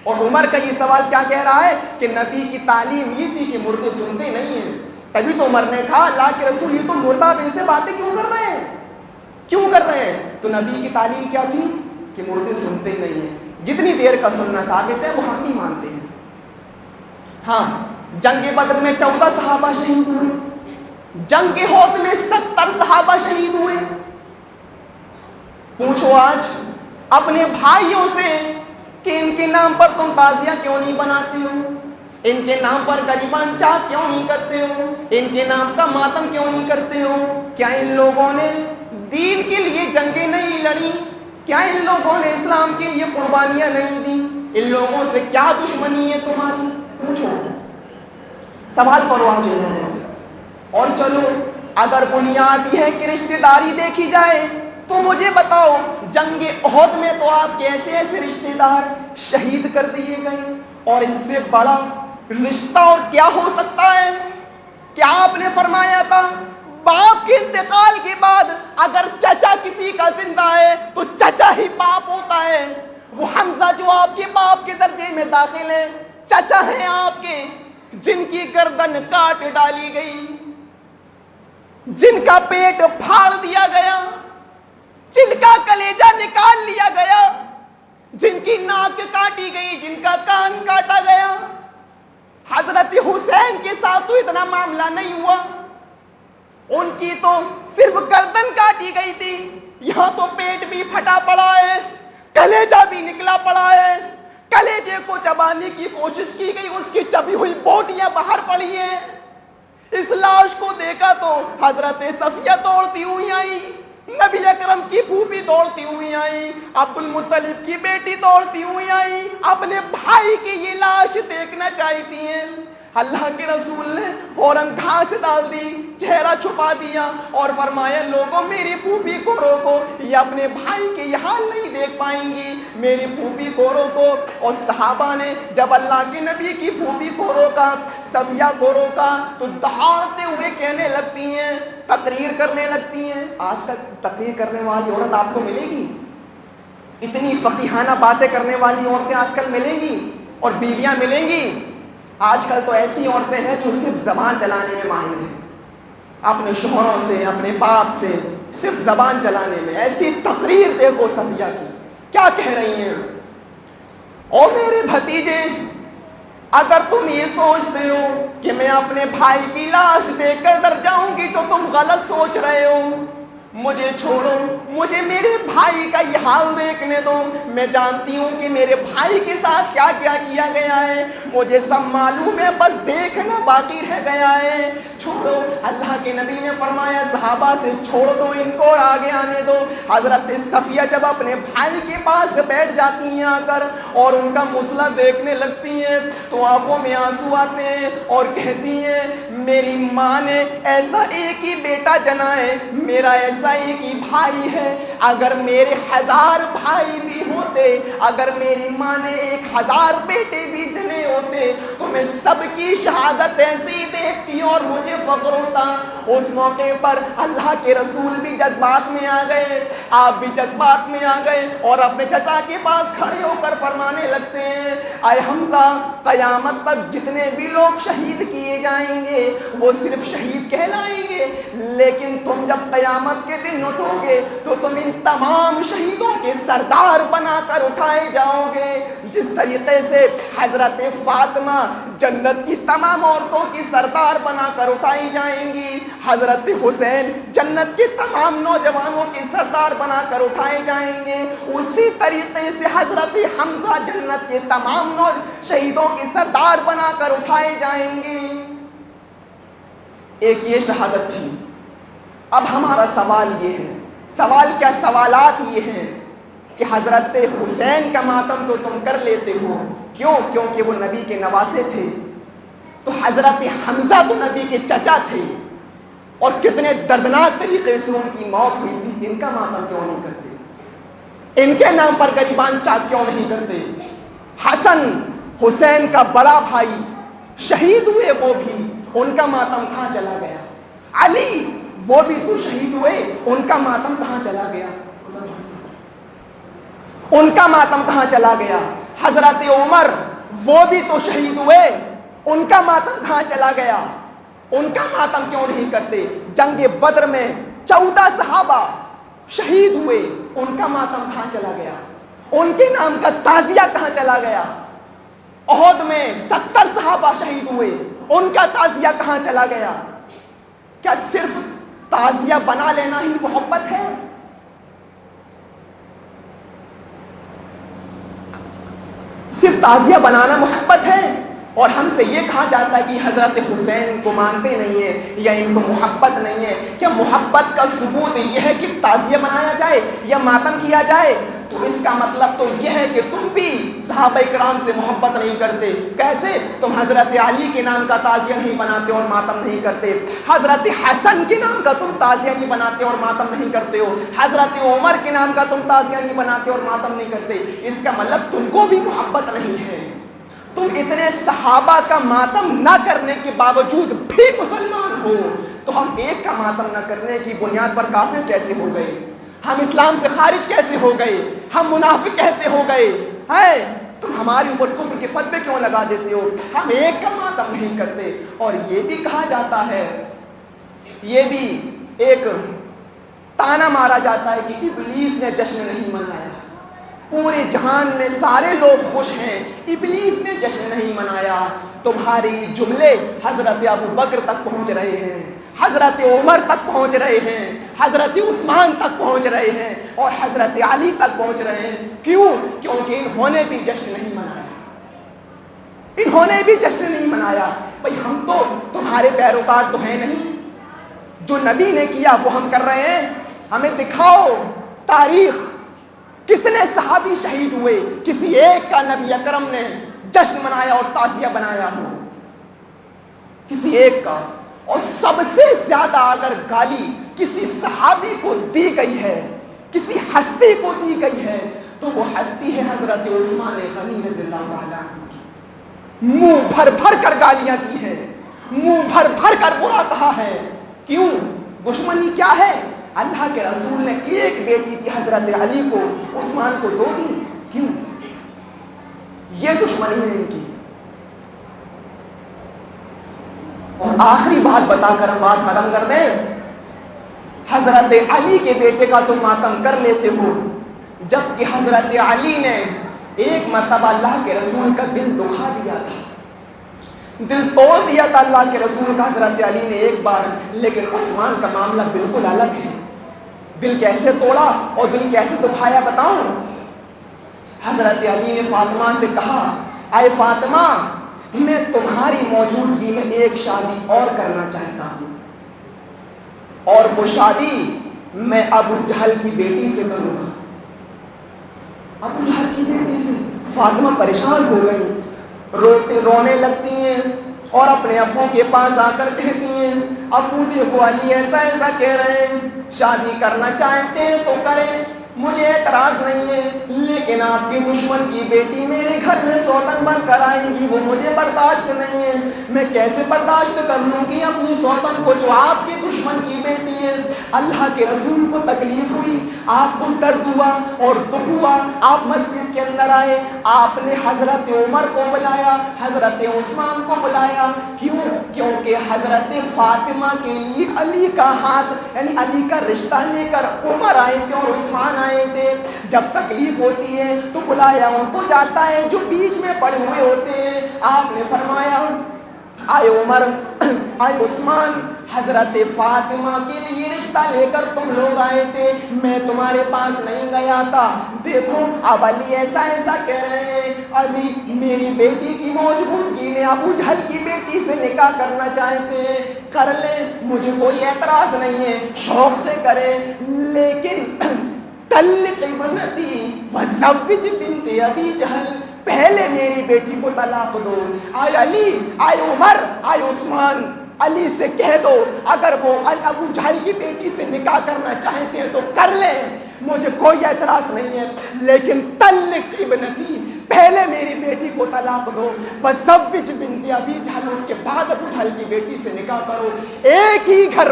اور عمر کا یہ سوال کیا کہہ رہا ہے کہ نبی کی تعلیم یہ تھی کہ مردے سنتے نہیں ہیں۔ تبھی تو عمر نے کہا اللہ کے رسول یہ تو مردہ ان سے باتیں کیوں کر رہے ہیں، کیوں کر رہے ہیں؟ تو نبی کی تعلیم کیا تھی کہ مردے سنتے نہیں ہیں۔ جتنی دیر کا سننا ثابت ہے وہ ہم بھی مانتے ہیں۔ ہاں جنگ بدر میں 14 صحابہ شہید ہوئے، جنگ احد میں 70 صحابہ شہید ہوئے۔ پوچھو آج اپنے بھائیوں سے کہ ان کے نام پر تم تعزیہ کیوں نہیں بناتے ہو، ان کے نام پر غریبان چاک کیوں نہیں کرتے ہو، ان کے نام کا ماتم کیوں نہیں کرتے ہو؟ کیا ان لوگوں نے دین کے لیے جنگیں نہیں لڑی؟ کیا ان لوگوں نے اسلام کے لیے قربانیاں نہیں دیں؟ ان لوگوں سے کیا دشمنی ہے تمہاری؟ پوچھو، سوال کرو آج ان لوگوں سے۔ اور چلو اگر بنیاد یہ ہے کہ رشتہ داری دیکھی جائے تو مجھے بتاؤ جنگ احد میں تو آپ کے ایسے ایسے رشتہ دار شہید کر دیے گئے، اور اس سے بڑا رشتہ اور کیا ہو سکتا ہے؟ کیا آپ نے فرمایا تھا باپ کے انتقال کے بعد اگر چچا کسی کا زندہ ہے تو چچا ہی باپ ہوتا ہے؟ وہ حمزہ جو آپ کے باپ کے درجے میں داخل ہے چچا ہیں آپ کے، جن کی گردن کاٹ ڈالی گئی، جن کا پیٹ پھاڑ دیا گیا، جن کا کلیجہ نکال لیا گیا، جن کی ناک کاٹی گئی، جن کا کان کاٹا گیا۔ حضرت حسین کے ساتھ تو اتنا معاملہ نہیں ہوا، ان کی تو صرف گردن کاٹی گئی تھی، یہاں تو پیٹ بھی پھٹا پڑا ہے، کلیجہ بھی نکلا پڑا ہے، کلیجے کو چبانے کی کوشش کی گئی، اس کی چبی ہوئی بوٹیاں باہر پڑی ہیں۔ اس لاش کو دیکھا تو حضرت صفیہ دوڑتی ہوئی آئی، نبی اکرم کی پھوپھی دوڑتی ہوئی آئی، عبد المطلب کی بیٹی دوڑتی ہوئی آئی، اپنے بھائی کی یہ لاش دیکھنا چاہتی ہیں۔ اللہ کے رسول نے فوراً گھاس ڈال دی، چہرہ چھپا دیا اور فرمایا لوگوں میری پھوپھی کو روکو، یہ اپنے بھائی کے یہ حال نہیں دیکھ پائیں گی، میری پھوپھی کو روکو۔ اور صحابہ نے جب اللہ کے نبی کی پھوپھی کو روکا، صفیہ کو روکا، تو دہاڑتے ہوئے کہنے لگتی ہیں، تقریر کرنے لگتی ہیں۔ آج تک تقریر کرنے والی عورت آپ کو ملے گی؟ اتنی فقیہانہ باتیں کرنے والی عورتیں آج کل ملیں گی اور بیویاں ملیں گی؟ آج کل تو ایسی عورتیں ہیں جو صرف زبان چلانے میں ماہر ہیں، اپنے شوہروں سے اپنے باپ سے صرف زبان چلانے میں۔ ایسی تقریر دیکھو صفیہ کی کیا کہہ رہی ہیں، او میرے بھتیجے اگر تم یہ سوچتے ہو کہ میں اپنے بھائی کی لاش دیکھ کر ڈر جاؤں گی تو تم غلط سوچ رہے ہو، مجھے چھوڑو، مجھے میرے بھائی کا یہ حال دیکھنے دو، میں جانتی ہوں کہ میرے بھائی کے ساتھ کیا کیا کیا گیا ہے، مجھے سب معلوم ہے، بس دیکھنا باقی رہ گیا ہے، چھوڑو۔ اللہ کے نبی نے فرمایا صحابہ سے چھوڑ دو ان کو اور آگے آنے دو۔ حضرت صفیہ جب اپنے بھائی کے پاس بیٹھ جاتی ہیں آ کر اور ان کا مسئلہ دیکھنے لگتی ہیں تو آنکھوں میں آنسو آتے ہیں اور کہتی ہیں میری ماں نے ایسا ایک ہی بیٹا جنا ہے، میرا ایسا ایک ہی بھائی ہے، اگر میرے 1000 بھائی بھی ہوتے، اگر میری ماں نے 1000 بیٹے بھی جنے ہوتے تو میں سب کی شہادت ایسے ہی دے دیکھتی اور مجھے فخر ہوتا۔ اس موقع پر اللہ کے رسول بھی جذبات میں آ گئے، آپ بھی جذبات میں آ گئے اور اپنے چچا کے پاس کھڑے ہو کر فرمانے لگتے ہیں، اے حمزہ، قیامت تک جتنے بھی لوگ شہید کیے جائیں گے وہ صرف شہید کہلائیں گے، لیکن تم جب قیامت کے دن اٹھو گے تو تم ان تمام شہیدوں کے سردار بنا کر اٹھائے جاؤ گے، جس طریقے سے حضرت فاطمہ جنت کی تمام عورتوں کی سردار بنا کر اٹھائی جائیں گی، حضرت حسین جنت کے تمام نوجوانوں کی سردار بنا کر اٹھائے جائیں گے، اسی طریقے سے حضرت حمزہ جنت کے تمام شہیدوں کی سردار بنا کر اٹھائے جائیں گے۔ ایک یہ شہادت تھی۔ اب ہمارا سوال یہ ہے، سوال کیا، سوالات یہ ہیں کہ حضرت حسین کا ماتم تو تم کر لیتے ہو، کیوں؟ کیونکہ وہ نبی کے نواسے تھے، تو حضرت حمزہ تو نبی کے چچا تھے اور کتنے دردناک طریقے سے ان کی موت ہوئی تھی، ان کا ماتم کیوں نہیں کرتے؟ ان کے نام پر گریبان چاک کیوں نہیں کرتے؟ حسن حسین کا بڑا بھائی شہید ہوئے، وہ بھی، ان کا ماتم کہاں چلا گیا؟ علی وہ بھی تو شہید ہوئے، ان کا ماتم کہاں چلا گیا؟ ان کا ماتم کہاں چلا گیا؟ حضرت عمر وہ بھی تو شہید ہوئے، ان کا ماتم کہاں چلا گیا؟ ان کا ماتم کیوں نہیں کرتے؟ جنگ بدر میں 14 صحابہ شہید ہوئے، ان کا ماتم کہاں چلا گیا؟ ان کے نام کا تعزیہ کہاں چلا گیا؟ احد میں 70 صحابہ شہید ہوئے، ان کا تعزیہ کہاں چلا گیا؟ کیا صرف تعزیہ بنا لینا ہی محبت ہے؟ صرف تعزیہ بنانا محبت ہے؟ اور ہم سے یہ کہا جاتا ہے کہ حضرت حسین کو مانتے نہیں ہیں یا ان کو محبت نہیں ہے۔ کیا محبت کا ثبوت یہ ہے کہ تعزیہ بنایا جائے یا ماتم کیا جائے؟ تو اس کا مطلب تو یہ ہے کہ تم بھی صحابہ کرام سے محبت نہیں کرتے۔ کیسے؟ تم حضرت علی کے نام کا تعزیہ نہیں بناتے اور ماتم نہیں کرتے، حضرت حسن کے نام کا تم تعزیہ نہیں بناتے اور ماتم نہیں کرتے ہو، حضرت عمر کے نام کا تم تعزیہ نہیں بناتے اور ماتم نہیں کرتے۔ اس کا مطلب تم کو بھی محبت نہیں ہے۔ تم اتنے صحابہ کا ماتم نہ کرنے کے باوجود بھی مسلمان ہو، تو ہم ایک کا ماتم نہ کرنے کی بنیاد پر کافر کیسے ہو گئے؟ ہم اسلام سے خارج کیسے ہو گئے؟ ہم منافق کیسے ہو گئے؟ تم ہمارے اوپر کفر کے فتوے کیوں لگا دیتے ہو؟ ہم ایک کا ماتم نہیں کرتے۔ اور یہ بھی کہا جاتا ہے، یہ بھی ایک تانا مارا جاتا ہے کہ ابلیس نے جشن نہیں منایا، پورے جہان میں سارے لوگ خوش ہیں، ابلیس نے جشن نہیں منایا۔ تمہاری جملے حضرت ابو بکر تک پہنچ رہے ہیں، حضرت عمر تک پہنچ رہے ہیں، حضرت عثمان تک پہنچ رہے ہیں اور حضرت علی تک پہنچ رہے ہیں۔ کیوں؟ کیونکہ انہوں نے بھی جشن نہیں منایا، انہوں نے بھی جشن نہیں منایا۔ بھئی ہم تو تمہارے پیروکار تو ہیں نہیں، جو نبی نے کیا وہ ہم کر رہے ہیں۔ ہمیں دکھاؤ تاریخ، کتنے صحابی شہید ہوئے، کسی ایک کا نبی اکرم نے جشن منایا اور تعزیہ بنایا ہو؟ کسی ایک کا؟ اور سب سے زیادہ اگر گالی کسی صحابی کو دی گئی ہے، کسی ہستی کو دی گئی ہے، تو وہ ہستی ہے حضرت عثمان غنی رضی اللہ عنہ کی۔ منہ بھر بھر کر گالیاں دی ہیں، منہ بھر بھر کر برا کہا ہے۔ کیوں؟ دشمنی کیا ہے؟ اللہ کے رسول نے ایک بیٹی تھی حضرت علی کو، عثمان کو 2 دی، کیوں؟ یہ دشمنی ہے ان کی۔ اور آخری بات بتا کر ہم بات ختم کر دیں، حضرت علی کے بیٹے کا تم ماتم کر لیتے ہو، جبکہ حضرت علی نے ایک مرتبہ اللہ کے رسول کا دل دکھا دیا تھا، دل توڑ دیا تھا اللہ کے رسول کا حضرت علی نے ایک بار، لیکن عثمان کا معاملہ بالکل الگ ہے۔ دل کیسے توڑا اور دل کیسے دکھایا بتاؤں؟ حضرت علی نے فاطمہ سے کہا، اے فاطمہ، میں تمہاری موجودگی میں ایک شادی اور کرنا چاہتا ہوں، اور وہ شادی میں ابو جہل کی بیٹی سے کروں گا۔ ابو جہل کی بیٹی سے؟ فاطمہ پریشان ہو گئی، رونے لگتی ہیں اور اپنے ابو کے پاس آ کر کہتی ہیں، ابو دیکھو علی ایسا ایسا کہہ رہے ہیں، شادی کرنا چاہتے ہیں تو کریں، مجھے اعتراض نہیں ہے، لیکن آپ کی دشمن کی بیٹی میرے گھر میں سوتن بن کر آئیں گی، وہ مجھے برداشت نہیں ہے۔ میں کیسے برداشت کر لوں گی اپنی سوتن کو جو آپ کی دشمن کی بیٹی ہے؟ اللہ کے رسول کو تکلیف ہوئی، آپ کو درد ہوا اور دکھ ہوا، آپ مسجد کے اندر آئے، آپ نے حضرت عمر کو بلایا، حضرت عثمان کو بلایا۔ کیوں؟ کیونکہ حضرت فاطمہ کے لیے علی کا ہاتھ یعنی علی کا رشتہ لے کر عمر آئے تھے اور عثمان آئے تھے۔ جب تکلیف ہوتی ہے تو بلایا ان کو جاتا ہے جو بیچ میں پڑے ہوئے ہوتے ہیں۔ آپ نے فرمایا آئے عمر، آئے عثمان، حضرت فاطمہ کے لیے رشتہ لے کر تم لوگ آئے تھے، میں تمہارے پاس نہیں گیا تھا، دیکھو اب علی ایسا ایسا کہہ رہے ہیں، علی میری بیٹی کی موجودگی میں ابو جہل کی بیٹی سے نکاح کرنا چاہتے ہیں، کر لیں، مجھے کوئی اعتراض نہیں ہے، شوق سے کریں، لیکن طلق ابنتی وزوج بنت ابی جہل، پہلے میری بیٹی کو طلاق دو۔ آئے علی، آئے عمر، آئے عثمان، علی سے کہہ دو اگر وہ ابو جہل کی بیٹی سے نکاح کرنا چاہتے ہیں تو کر لیں، مجھے کوئی اعتراض نہیں ہے، لیکن طلق ابنتی، پہلے میری بیٹی کو طلاق دو، وزوج بنت ابی جہل، اس کے بعد ابو جہل کی بیٹی سے نکاح کرو۔ ایک ہی گھر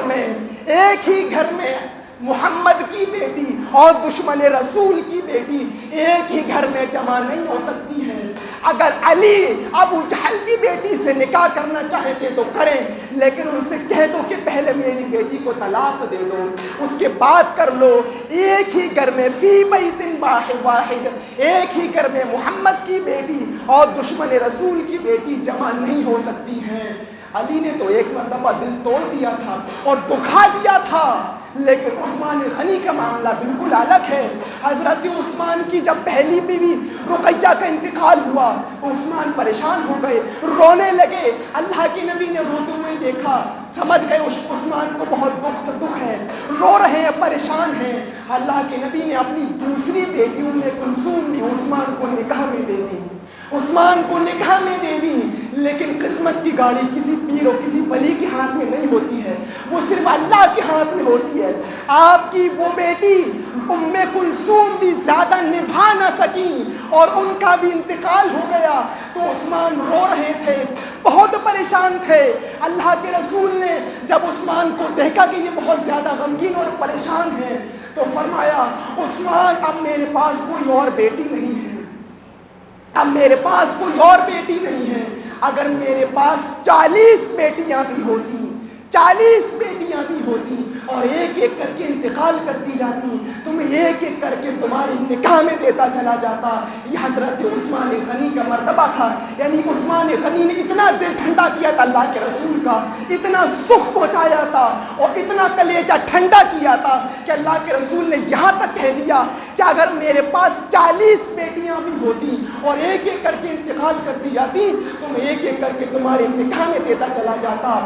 میں محمد کی بیٹی اور دشمن رسول کی بیٹی ایک ہی گھر میں جمع نہیں ہو سکتی ہے۔ اگر علی ابو جہل کی بیٹی سے نکاح کرنا چاہتے تو کریں، لیکن ان سے کہہ دو کہ پہلے میری بیٹی کو طلاق دے دو، اس کے بعد کر لو۔ ایک ہی گھر میں فی بیت واحد، ایک ہی گھر میں محمد کی بیٹی اور دشمن رسول کی بیٹی جمع نہیں ہو سکتی ہیں۔ علی نے تو ایک مرتبہ دل توڑ دیا تھا اور دکھا دیا تھا، لیکن عثمان غنی کا معاملہ بالکل الگ ہے۔ حضرت عثمان کی جب پہلی بیوی رقیہ کا انتقال ہوا تو عثمان پریشان ہو گئے، رونے لگے، اللہ کے نبی نے روتے ہوئے دیکھا، سمجھ گئے عثمان کو بہت دکھ ہے، رو رہے ہیں، پریشان ہیں۔ اللہ کے نبی نے اپنی دوسری بیٹی ام کلثوم بھی عثمان کو نکاح میں دے دی، لیکن قسمت کی گاڑی کسی پیر اور کسی ولی کے ہاتھ میں نہیں ہوتی ہے، وہ صرف اللہ کے ہاتھ میں ہوتی ہے۔ آپ کی وہ بیٹی ام کلثوم بھی زیادہ نبھا نہ سکی اور ان کا بھی انتقال ہو گیا، تو عثمان رو رہے تھے، بہت پریشان تھے۔ اللہ کے رسول نے جب عثمان کو دیکھا کہ یہ بہت زیادہ غمگین اور پریشان ہے تو فرمایا عثمان اب میرے پاس کوئی اور بیٹی نہیں ہے، اگر میرے پاس 40 بیٹیاں بھی ہوتی اور ایک ایک کر کے انتقال کرتی جاتی تو میں ایک ایک کر کے تمہاری نکاح میں دیتا چلا جاتا۔ یہ حضرت عثمان غنی کا مرتبہ تھا، یعنی عثمان غنی نے اتنا دل ٹھنڈا کیا تھا اللہ کے رسول کا، اتنا سکھ پہنچایا تھا اور اتنا کلیجہ ٹھنڈا کیا تھا کہ اللہ کے رسول نے یہاں تک کہہ دیا کہ اگر میرے پاس 40 بیٹیاں بھی ہوتی اور ایک ایک کر کے انتقال کرتی جاتی تو میں ایک ایک کر کے تمہاری نکاح میں دیتا چلا جاتا۔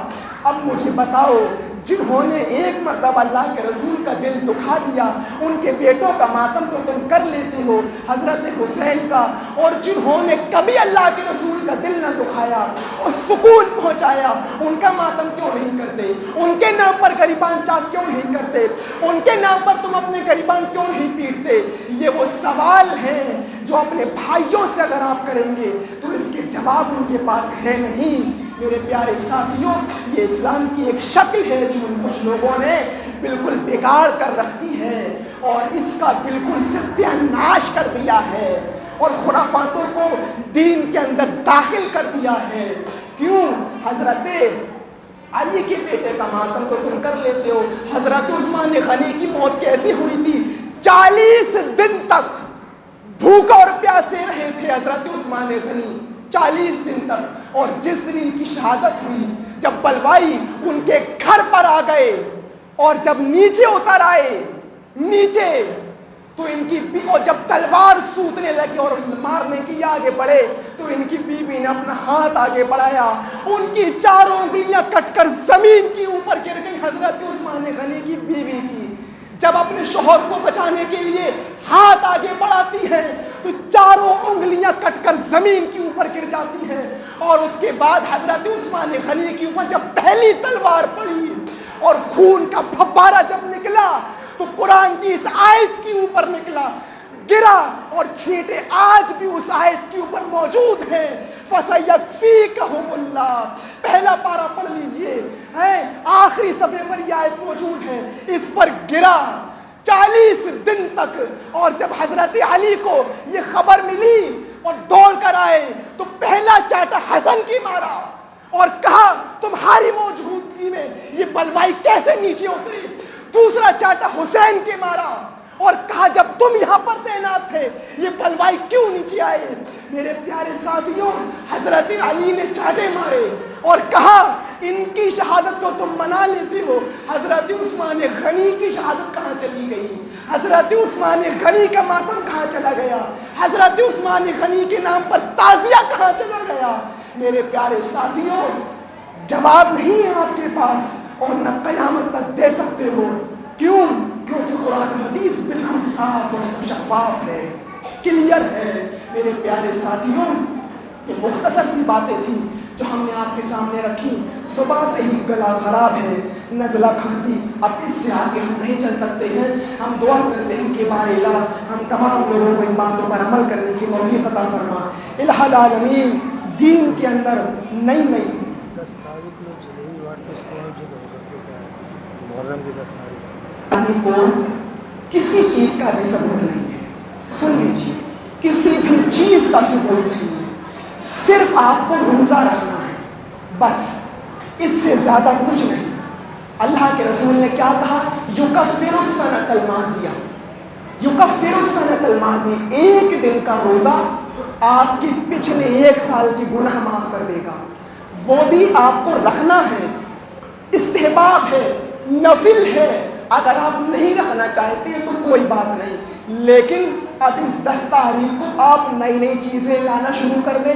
اب مجھے بتاؤ، جنہوں نے ایک مرتبہ اللہ کے رسول کا دل دکھا دیا ان کے بیٹوں کا ماتم تو تم کر لیتے ہو، حضرت حسین کا، اور جنہوں نے کبھی اللہ کے رسول کا دل نہ دکھایا اور سکون پہنچایا ان کا ماتم کیوں نہیں کرتے؟ ان کے نام پر گریبان چاک کیوں نہیں کرتے؟ ان کے نام پر تم اپنے گریبان کیوں نہیں پیٹتے؟ یہ وہ سوال ہیں جو اپنے بھائیوں سے اگر آپ کریں گے تو اس کے جواب ان کے پاس ہے نہیں۔ میرے پیارے ساتھیوں، یہ اسلام کی ایک شکل ہے جو کچھ لوگوں نے بالکل بگاڑ کر رکھی ہے اور اس کا بالکل ستیہ ناش کر دیا ہے اور خرافاتوں کو دین کے اندر داخل کر دیا ہے۔ کیوں؟ حضرت علی کے بیٹے کا ماتم تو تم کر لیتے ہو، حضرت عثمان غنی کی موت کیسی ہوئی تھی؟ 40 دن تک بھوکا اور پیاسے رہے تھے حضرت عثمان غنی، 40 دن تک، اور جس دن ان کی شہادت ہوئی جب بلوائی ان کے گھر پر آ گئے اور جب نیچے اتر آئے تو ان کی اور جب تلوار سوتنے لگی اور مارنے کے لیے آگے بڑھے تو ان کی بیوی نے اپنا ہاتھ آگے بڑھایا، ان کی 4 انگلیاں کٹ کر زمین کی اوپر گر گئی۔ حضرت عثمان غنی کی بیوی کی جب اپنے شوہر کو بچانے کے لیے ہاتھ آگے بڑھاتی ہے تو 4 انگلیاں کٹ کر زمین کے اوپر گر جاتی ہیں، اور اس کے بعد حضرت عثمان غنی کے اوپر جب پہلی تلوار پڑی اور خون کا پھوارہ جب نکلا تو قرآن کی اس آیت کے اوپر نکلا، گرا، اور چھینٹے آج بھی اس آیت کے اوپر موجود ہیں۔ فَسَيَكْفِيكَهُمُ اللَّهُ، پہلا پارہ پڑھ لیجئے، آخری صفحے پر یہ آیت موجود ہے۔ اس پر گرا 40 دن تک، اور جب حضرت علی کو یہ خبر ملی اور دوڑ کر آئے تو پہلا چاٹا حسن کی مارا اور کہا تمہاری موجودگی میں یہ بلوائی کیسے نیچے اتری۔ دوسرا چاٹا حسین کی مارا اور کہا جب تم یہاں پر تعینات تھے یہ بلوائی کیوں نیچے آئے۔ میرے پیارے ساتھیوں، حضرت علی نے چاٹے مارے اور کہا ان کی شہادت تو تم منا لیتے ہو، حضرت عثمان غنی کی شہادت کہاں چلی گئی، حضرت عثمان غنی کا ماتم کہاں چلا گیا، حضرت عثمان غنی کے نام پر تعزیہ کہاں چلا گیا۔ میرے پیارے ساتھیوں، جواب نہیں ہے آپ کے پاس اور نہ قیامت تک دے سکتے ہو۔ کیوں؟ کیونکہ قرآن حدیث بالکل صاف اور شفاف ہے، کلیئر ہے۔ میرے پیارے ساتھیوں، یہ مختصر سی باتیں تھیں جو ہم نے آپ کے سامنے رکھی۔ صبح سے ہی گلا خراب ہے، نزلہ کھانسی، اب اس سے آگے ہم نہیں چل سکتے ہیں۔ ہم دعا کرتے ہیں کہ بار الہ ہم تمام لوگوں کو ان باتوں پر عمل کرنے کی توفیق عطا فرما۔ الہ العالمین، دین کے اندر نئی نئی کو کسی چیز کا بھی ثبوت نہیں ہے، سن لیجیے، کسی بھی چیز کا ثبوت نہیں ہے، صرف آپ کو روزہ رکھنا ہے، بس اس سے زیادہ کچھ نہیں۔ اللہ کے رسول نے کیا کہا؟ یکفر السنۃ الماضیہ، یکفر السنۃ الماضیہ، ایک دن کا روزہ آپ کی پچھلے 1 سال کی گناہ معاف کر دے گا۔ وہ بھی آپ کو رکھنا ہے، استحباب ہے، نفل ہے۔ اگر آپ نہیں رکھنا چاہتے تو کوئی بات نہیں، لیکن اب اس 10 تاریخ کو آپ نئی نئی چیزیں لانا شروع کر دیں۔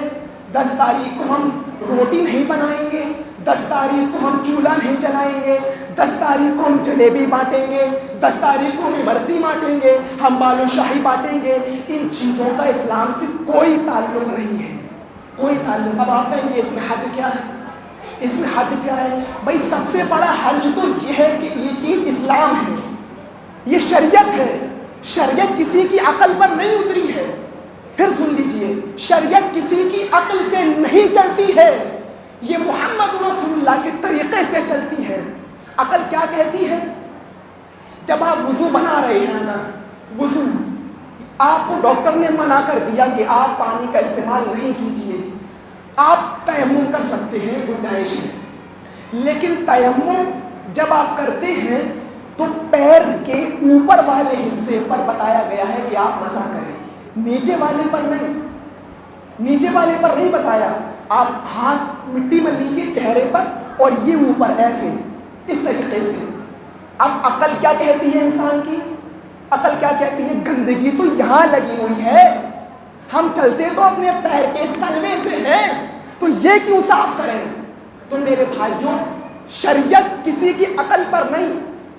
10 تاریخ کو ہم روٹی نہیں بنائیں گے، 10 تاریخ کو ہم چولہا نہیں جلائیں گے، 10 تاریخ کو ہم جلیبی بانٹیں گے، 10 تاریخ کو ہم عمرتی بانٹیں گے، ہم بالو شاہی بانٹیں گے۔ ان چیزوں کا اسلام سے کوئی تعلق نہیں ہے، کوئی تعلق۔ اب آپ کہیں گے اس میں حج کیا ہے، اس میں حج کیا ہے؟ بھائی سب سے بڑا حج تو یہ ہے کہ یہ چیز اسلام ہے، یہ شریعت ہے، شریعت کسی کی عقل پر نہیں اتری ہے۔ پھر سن لیجئے، شریعت کسی کی عقل سے نہیں چلتی ہے، یہ محمد رسول اللہ کے طریقے سے چلتی ہے۔ عقل کیا کہتی ہے؟ جب آپ وضو بنا رہے ہیں نا، وضو آپ کو ڈاکٹر نے منع کر دیا کہ آپ پانی کا استعمال نہیں کیجئے، آپ تیمم کر سکتے ہیں، گنجائش ہے، لیکن تیمم جب آپ کرتے ہیں تو پیر کے اوپر والے حصے پر بتایا گیا ہے کہ آپ مسح کریں، نیچے والے پر نہیں، نیچے والے پر نہیں بتایا۔ آپ ہاتھ مٹی میں لیجیے چہرے پر اور یہ اوپر ایسے، اس طریقے سے۔ اب عقل کیا کہتی ہے انسان کی؟ عقل کیا کہتی ہے؟ گندگی تو یہاں لگی ہوئی ہے، ہم چلتے تو اپنے پیر کے تلوے سے ہیں، تو یہ کیوں صاف کریں؟ تو میرے بھائیوں، شریعت کسی کی عقل پر نہیں۔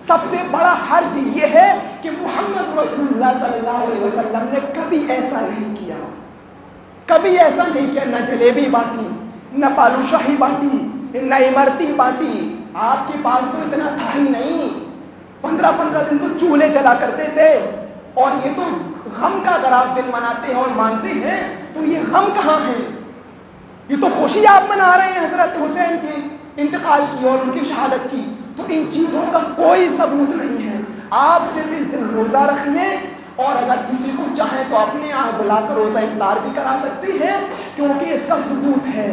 سب سے بڑا حرج یہ ہے کہ محمد رسول اللہ صلی اللہ علیہ وسلم نے کبھی ایسا نہیں کیا، کبھی ایسا نہیں کیا، نہ جلیبی بانٹی، نہ بالو شاہی بانٹی، نہ عمرتی بانٹی۔ آپ کے پاس تو اتنا تھا ہی نہیں، 15 دن تو چولہے جلا کرتے تھے، اور یہ تو غم کا اگر آپ دن مناتے ہیں اور مانتے ہیں تو یہ غم کہاں ہے؟ یہ تو خوشی آپ منا رہے ہیں حضرت حسین کے انتقال کی اور ان کی شہادت کی، تو ان چیزوں کا کوئی ثبوت نہیں ہے۔ آپ صرف اس دن روزہ رکھیے، اور اگر کسی کو چاہیں تو اپنے یہاں بلا کر روزہ افطار بھی کرا سکتے ہیں، کیونکہ اس کا ثبوت ہے۔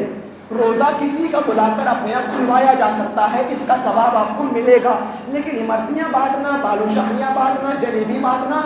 روزہ کسی کا بلا کر اپنے آپ کھلوایا جا سکتا ہے، اس کا ثواب آپ کو ملے گا، لیکن عمرتیاں بانٹنا، بالو شاہیاں بانٹنا، جلیبی بانٹنا،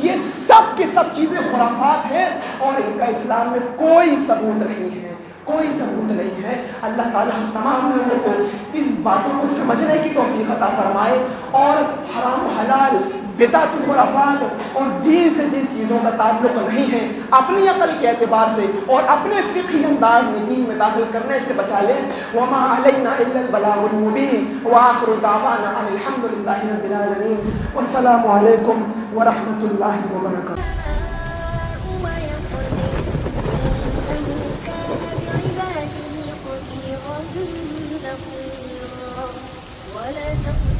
یہ سب کی سب چیزیں خرافات ہیں اور ان کا اسلام میں کوئی ثبوت نہیں ہے، کوئی ثبوت نہیں ہے۔ اللہ تعالیٰ ہم تمام لوگوں کو ان باتوں کو سمجھنے کی توفیق عطا فرمائے، اور حرام و حلال، بدعت و خرافات اور دین سے جس چیزوں کا تعلق نہیں ہے اپنی عقل کے اعتبار سے اور اپنے فقہی انداز میں دین میں داخل کرنے سے بچا لیں۔ وما علینا الا البلاغ المبین، وآخر دعوانا ان الحمد للہ رب العالمین، والسلام علیکم ورحمۃ اللہ وبرکاتہ۔ ولا تقل